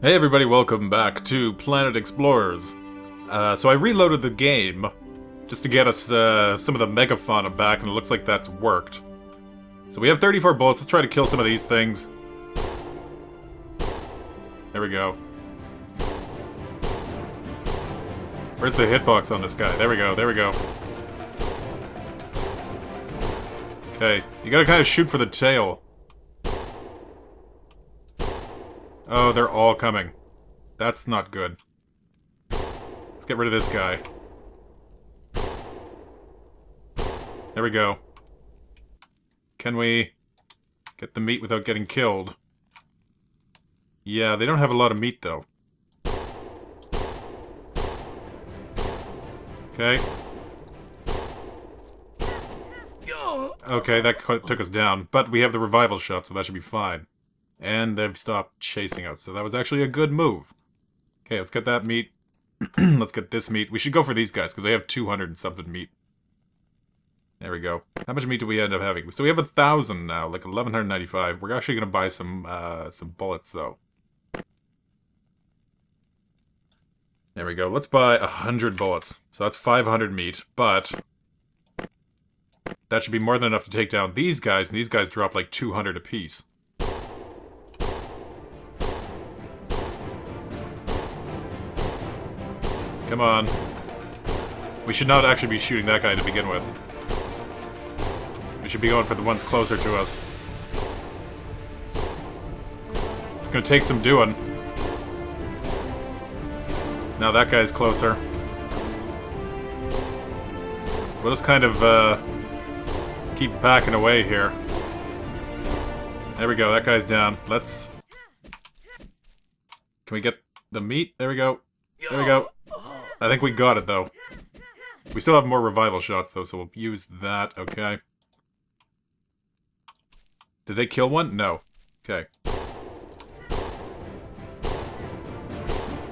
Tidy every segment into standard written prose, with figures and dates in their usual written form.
Hey everybody, welcome back to Planet Explorers. So I reloaded the game just to get us some of the megafauna back, and it looks like that's worked. So we have 34 bullets. Let's try to kill some of these things. There we go. Where's the hitbox on this guy? There we go, there we go. Okay, you gotta kind of shoot for the tail. Oh, they're all coming. That's not good. Let's get rid of this guy. There we go. Can we get the meat without getting killed? Yeah, they don't have a lot of meat, though. Okay. Okay, that took us down. But we have the revival shot, so that should be fine. And they've stopped chasing us, so that was actually a good move. Okay, let's get that meat. Let's get this meat. We should go for these guys, because they have 200 and something meat. There we go. How much meat do we end up having? So we have 1,000 now, like 1,195. We're actually going to buy some bullets, though. There we go. Let's buy 100 bullets. So that's 500 meat, but that should be more than enough to take down these guys, and these guys drop like 200 apiece. Come on. We should not actually be shooting that guy to begin with. We should be going for the ones closer to us. It's gonna take some doing. Now that guy's closer. We'll just kind of, keep backing away here. There we go, that guy's down. Let's... Can we get the meat? There we go. There we go. I think we got it, though. We still have more revival shots, though, so we'll use that, okay. Did they kill one? No. Okay.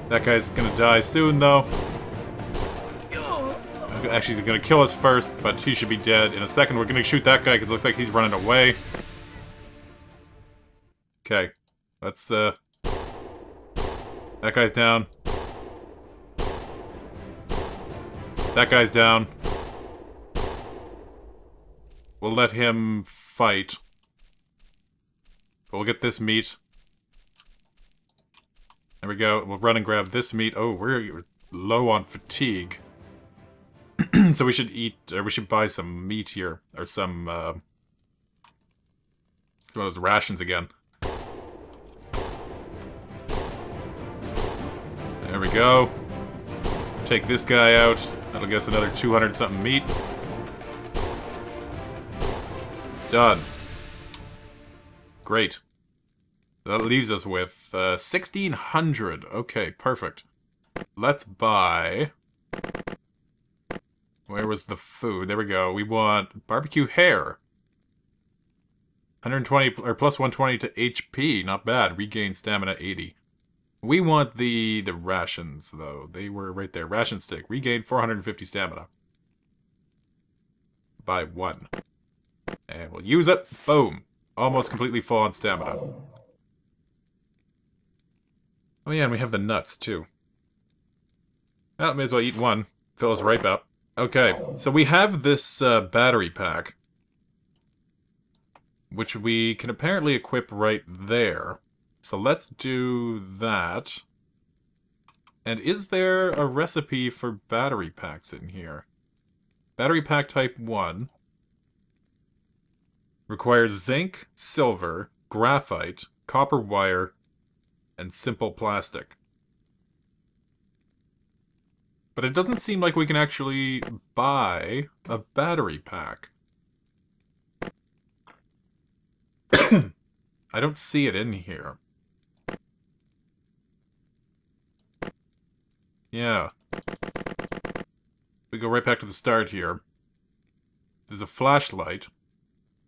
That guy's gonna die soon, though. Actually, he's gonna kill us first, but he should be dead. In a second, we're gonna shoot that guy, because it looks like he's running away. Okay. Let's, That guy's down. That guy's down. We'll let him fight. But we'll get this meat. There we go. We'll run and grab this meat. Oh, we're low on fatigue. So we should eat, or we should buy some meat here. Or some, one of those rations again. There we go. Take this guy out. That'll get us another 200-something meat. Done. Great. That leaves us with 1,600. Okay, perfect. Let's buy... Where was the food? There we go. We want barbecue hare. 120, or plus 120 to HP. Not bad. Regain stamina 80. We want the rations, though. They were right there. Ration stick. Regain 450 stamina. Buy one. And we'll use it. Boom. Almost completely full on stamina. Oh yeah, and we have the nuts, too. Well, may as well eat one. Fill us right up. Okay, so we have this battery pack. Which we can apparently equip right there. So let's do that. And is there a recipe for battery packs in here? Battery pack type 1 requires zinc, silver, graphite, copper wire, and simple plastic. But it doesn't seem like we can actually buy a battery pack. I don't see it in here. Yeah. We go right back to the start here. There's a flashlight.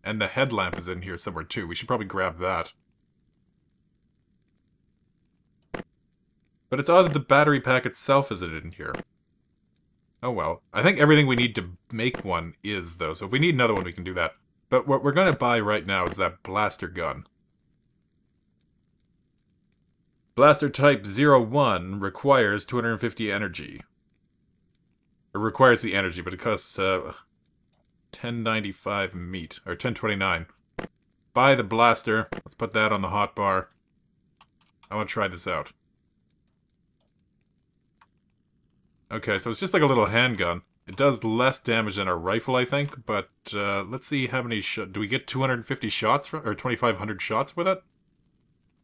And the headlamp is in here somewhere too. We should probably grab that. But it's odd that the battery pack itself isn't in here. Oh well. I think everything we need to make one is, though. So if we need another one, we can do that. But what we're going to buy right now is that blaster gun. Blaster type 01 requires 250 energy. It requires the energy, but it costs 1095 meat, or 1029. Buy the blaster. Let's put that on the hotbar. I want to try this out. Okay, so it's just like a little handgun. It does less damage than a rifle, I think, but let's see how many do we get 250 shots from, or 2,500 shots with it?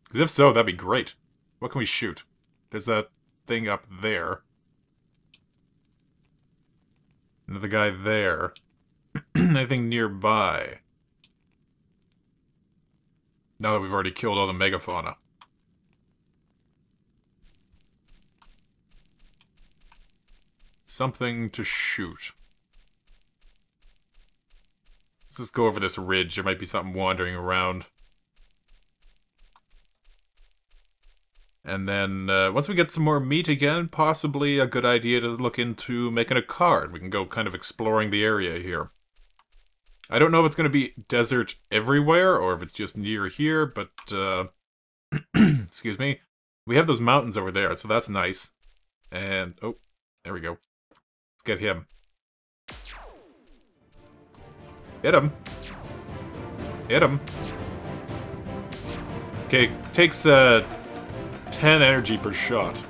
Because if so, that'd be great. What can we shoot? There's that thing up there. Another guy there. Anything nearby? Now that we've already killed all the megafauna. Something to shoot. Let's just go over this ridge. There might be something wandering around. And then, once we get some more meat again, possibly a good idea to look into making a card. We can go kind of exploring the area here. I don't know if it's going to be desert everywhere, or if it's just near here, but, excuse me. We have those mountains over there, so that's nice. And, oh, there we go. Let's get him. Hit him. Hit him. Okay, it takes, 10 energy per shot.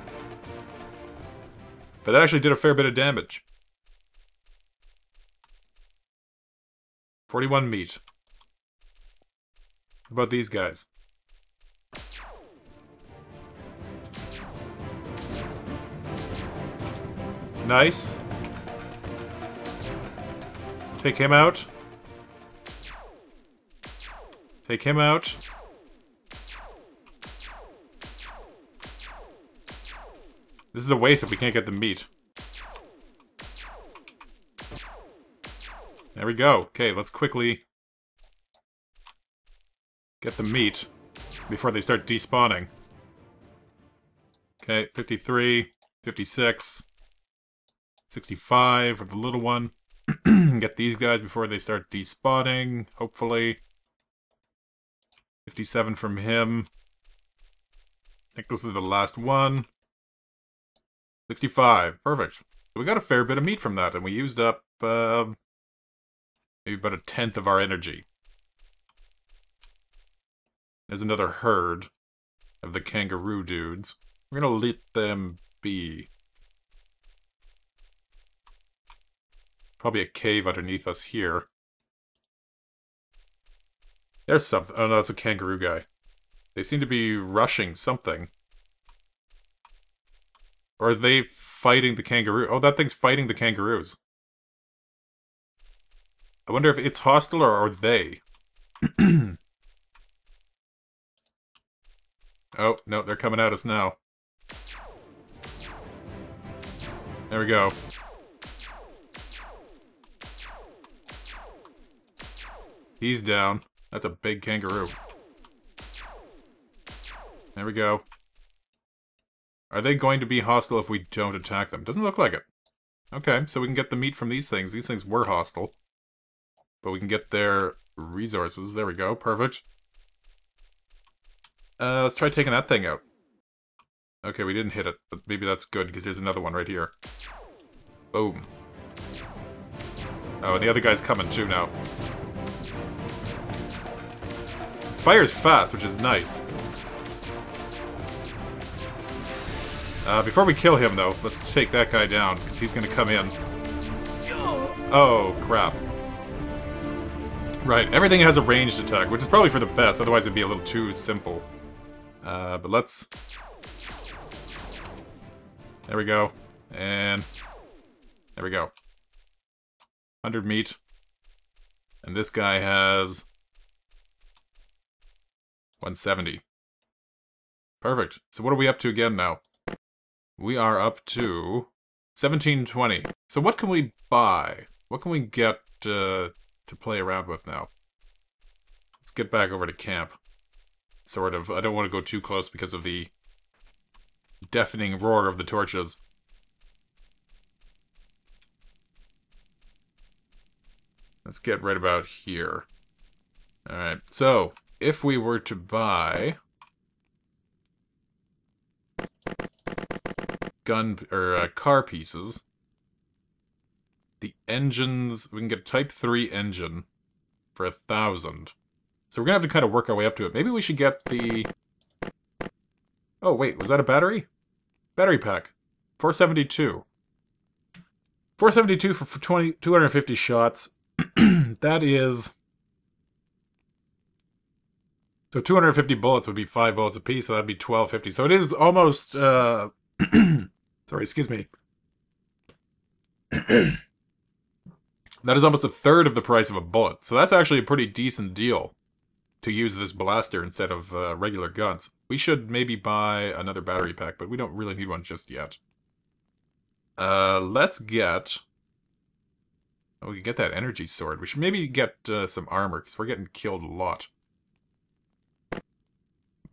But that actually did a fair bit of damage. 41 meat. How about these guys? Nice. Take him out. Take him out. This is a waste if we can't get the meat. There we go. Okay, let's quickly get the meat before they start despawning. Okay, 53, 56, 65 for the little one. Get these guys before they start despawning, hopefully. 57 from him. I think this is the last one. 65. Perfect. We got a fair bit of meat from that, and we used up, maybe about a tenth of our energy. There's another herd of the kangaroo dudes. We're gonna let them be. Probably a cave underneath us here. There's something. Oh no, that's a kangaroo guy. They seem to be rushing something. Or are they fighting the kangaroo? Oh, that thing's fighting the kangaroos. I wonder if it's hostile or are they? Oh, no, they're coming at us now. There we go. He's down. That's a big kangaroo. There we go. Are they going to be hostile if we don't attack them? Doesn't look like it. Okay, so we can get the meat from these things. These things were hostile. But we can get their resources. There we go. Perfect. Let's try taking that thing out. Okay, we didn't hit it, but maybe that's good, because there's another one right here. Boom. Oh, and the other guy's coming too now. Fires fast, which is nice. Before we kill him, though, let's take that guy down, because he's going to come in. Oh, crap. Right, everything has a ranged attack, which is probably for the best, otherwise it'd be a little too simple. But let's... There we go. And... There we go. 100 meat. And this guy has... 170. Perfect. So what are we up to again now? We are up to 1720. So what can we buy? What can we get to play around with now? Let's get back over to camp. Sort of. I don't want to go too close because of the deafening roar of the torches. Let's get right about here. Alright, so if we were to buy car pieces. The engines, we can get a Type 3 engine for 1,000. So we're gonna have to kind of work our way up to it. Maybe we should get the... Oh, wait, was that a battery? Battery pack. 472. 472 for 250 shots. That is... So 250 bullets would be 5 bullets apiece, so that'd be 1250. So it is almost, sorry, excuse me. That is almost a third of the price of a bullet. So that's actually a pretty decent deal to use this blaster instead of regular guns. We should maybe buy another battery pack, but we don't really need one just yet. Let's get... Oh, we can get that energy sword. We should maybe get some armor, because we're getting killed a lot.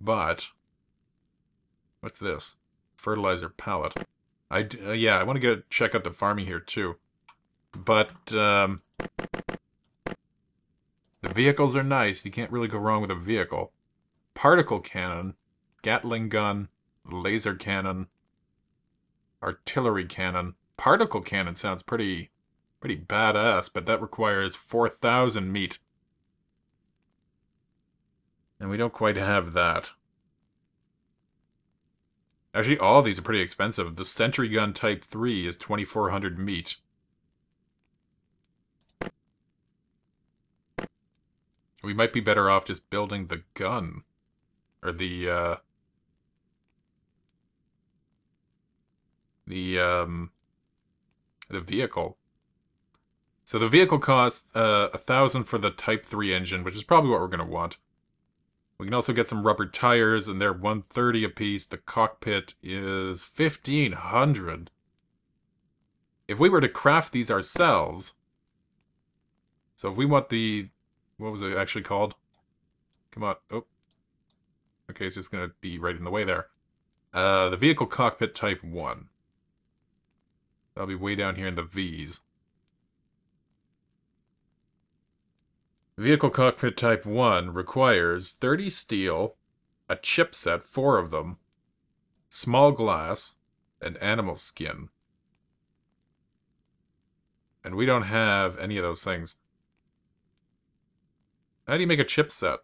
But, what's this? Fertilizer pallet. Yeah, I want to check out the farming here too. But, the vehicles are nice. You can't really go wrong with a vehicle. Particle cannon, Gatling gun, laser cannon, artillery cannon. Particle cannon sounds pretty badass, but that requires 4,000 meat. And we don't quite have that. Actually, all of these are pretty expensive. The Sentry Gun Type 3 is 2,400 meat. We might be better off just building the gun. Or the vehicle. So the vehicle costs 1,000 for the Type 3 engine, which is probably what we're going to want. We can also get some rubber tires, and they're 130 apiece. The cockpit is 1,500. If we were to craft these ourselves... So if we want the... What was it actually called? Come on. Oh. Okay, it's just going to be right in the way there. The vehicle cockpit type 1. That'll be way down here in the V's. Vehicle cockpit type 1 requires 30 steel, a chipset, 4 of them, small glass, and animal skin. And we don't have any of those things. How do you make a chipset?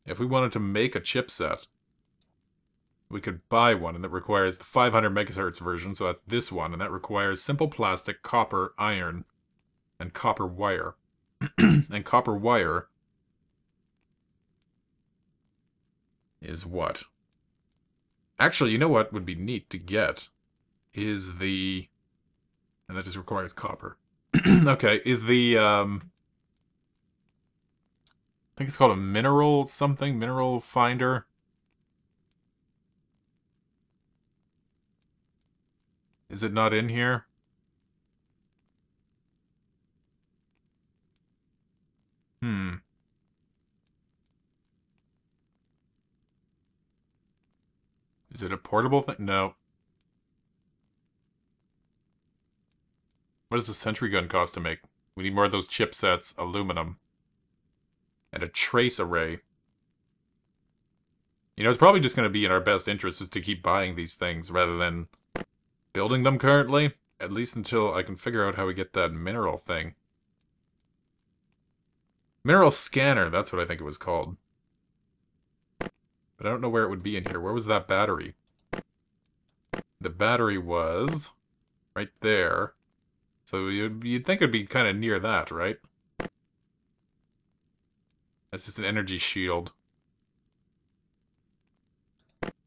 If we wanted to make a chipset, we could buy one, and that requires the 500 megahertz version, so that's this one, and that requires simple plastic, copper, iron, and copper wire. And copper wire is what? Actually, you know what would be neat to get is the... And that just requires copper. Okay, is the, I think it's called a mineral something, mineral finder. Is it not in here? Is it a portable thing? No. What does a sentry gun cost to make? We need more of those chipsets, aluminum, and a trace array. You know, it's probably just going to be in our best interest is to keep buying these things rather than building them currently. At least until I can figure out how we get that mineral thing. Mineral scanner, that's what I think it was called. But I don't know where it would be in here. Where was that battery? The battery was right there. So you'd think it'd be kind of near that, right? That's just an energy shield.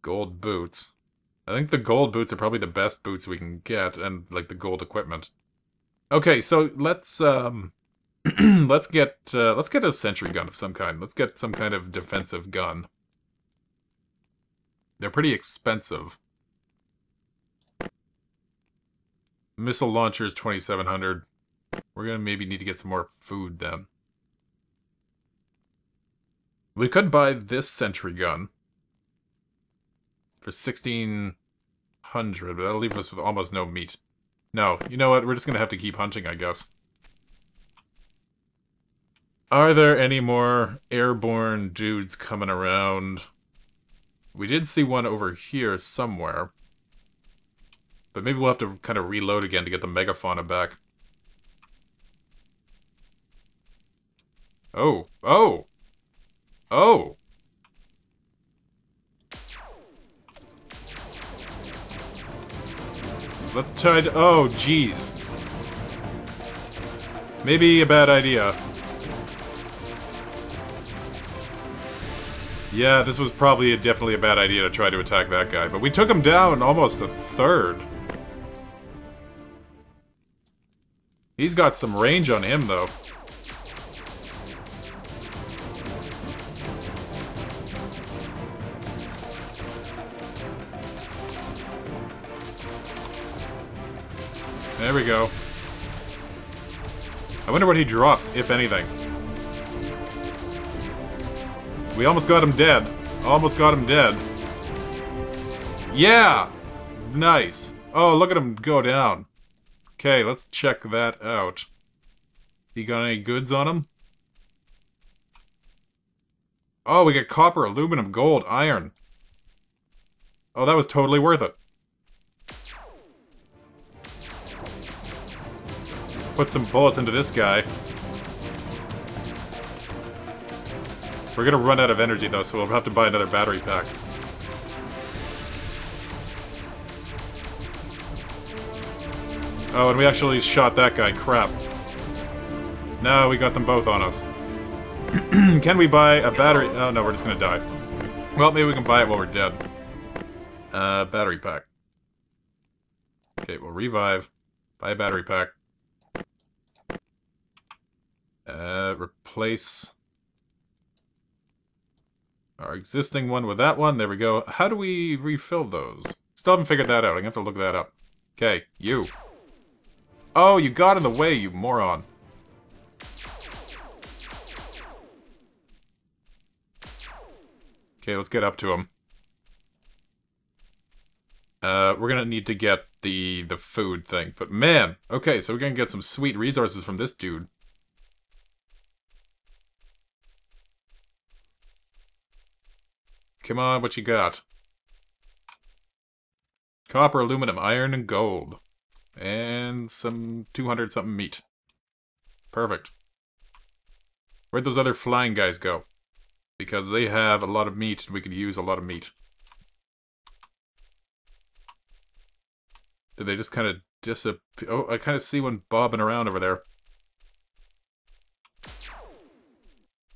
Gold boots. I think the gold boots are probably the best boots we can get, and like the gold equipment. Okay, so let's let's get a sentry gun of some kind. Let's get some kind of defensive gun. They're pretty expensive. Missile launchers 2,700. We're gonna maybe need to get some more food then. We could buy this sentry gun for 1,600, but that'll leave us with almost no meat. No, you know what? We're just gonna have to keep hunting, I guess. Are there any more airborne dudes coming around? We did see one over here somewhere. But maybe we'll have to kind of reload again to get the megafauna back. Oh. Oh! Oh! Let's try to... Oh, jeez. Maybe a bad idea. Yeah, this was probably definitely a bad idea to try to attack that guy. But we took him down almost a third. He's got some range on him, though. There we go. I wonder what he drops, if anything. We almost got him dead. Almost got him dead. Yeah! Nice. Oh, look at him go down. Okay, let's check that out. He got any goods on him? Oh, we got copper, aluminum, gold, iron. Oh, that was totally worth it. Put some bullets into this guy. We're gonna run out of energy though, so we'll have to buy another battery pack. Oh, and we actually shot that guy. Crap. No, we got them both on us. Can we buy a battery? Oh no, we're just gonna die. Well, maybe we can buy it while we're dead. Battery pack. Okay, we'll revive. Buy a battery pack. Replace our existing one with that one. There we go. How do we refill those? Still haven't figured that out. I'm gonna have to look that up. Okay, you. Oh, you got in the way, you moron. Okay, let's get up to him. We're gonna need to get the food thing. But man, okay, so we're gonna get some sweet resources from this dude. Come on, what you got? Copper, aluminum, iron, and gold. And some 200-something meat. Perfect. Where'd those other flying guys go? Because they have a lot of meat, and we could use a lot of meat. Did they just kind of disappear? Oh, I kind of see one bobbing around over there.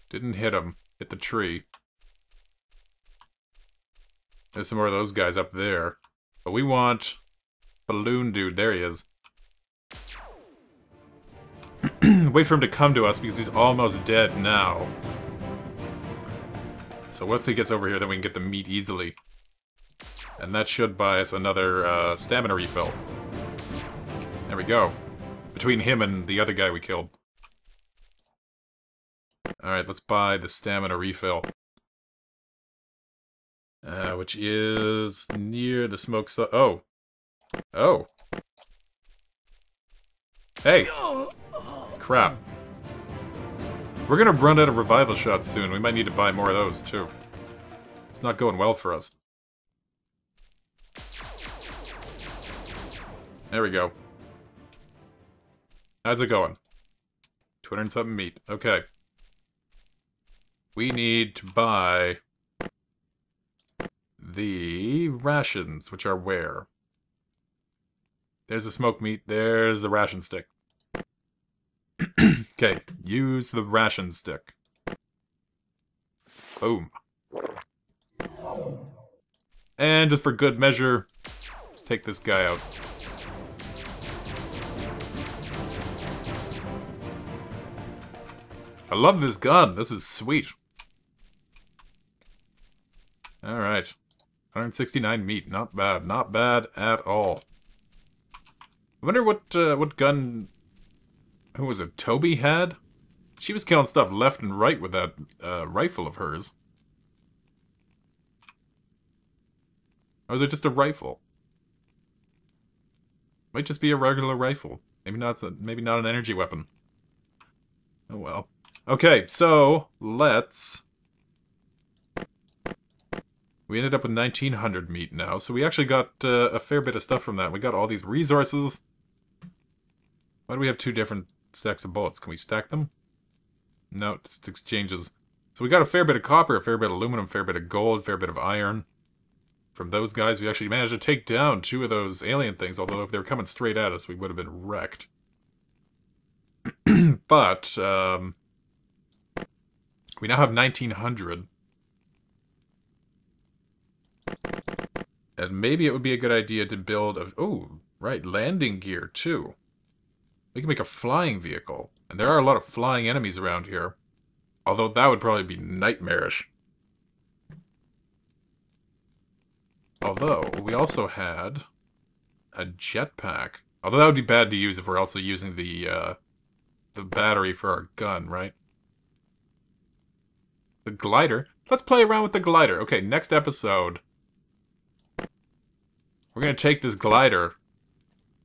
Didn't hit him. Hit the tree. There's some more of those guys up there. But we want... Balloon dude. There he is. Wait for him to come to us because he's almost dead now. So once he gets over here, then we can get the meat easily. And that should buy us another stamina refill. There we go. Between him and the other guy we killed. Alright, let's buy the stamina refill. Which is near the smoke site. Oh. Oh. Hey. Crap. We're gonna run out of revival shots soon. We might need to buy more of those, too. It's not going well for us. There we go. How's it going? 200 and something meat. Okay. We need to buy the rations, which are where? There's the smoked meat. There's the ration stick. Okay, use the ration stick. Boom. And just for good measure, let's take this guy out. I love this gun. This is sweet. Alright. 169 meat. Not bad. Not bad at all. I wonder what gun... Who was it? Toby had? She was killing stuff left and right with that rifle of hers. Or was it just a rifle? Might just be a regular rifle. Maybe not an energy weapon. Oh well. Okay, so let's We ended up with 1900 meat now, so we actually got a fair bit of stuff from that. We got all these resources. Why do we have 2 different stacks of bullets? Can we stack them? No, it just exchanges. So we got a fair bit of copper, a fair bit of aluminum, a fair bit of gold, a fair bit of iron. From those guys, we actually managed to take down 2 of those alien things, although if they were coming straight at us, we would have been wrecked. But, we now have 1900. And maybe it would be a good idea to build a... Oh, right, landing gear, too. We can make a flying vehicle. And there are a lot of flying enemies around here. Although that would probably be nightmarish. Although, we also had a jetpack. Although that would be bad to use if we're also using the battery for our gun, right? The glider? Let's play around with the glider. Okay, next episode. We're going to take this glider.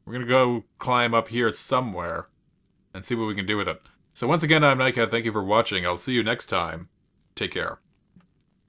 We're going to go climb up here somewhere. And see what we can do with it. So once again, I'm Nycat. Thank you for watching. I'll see you next time. Take care.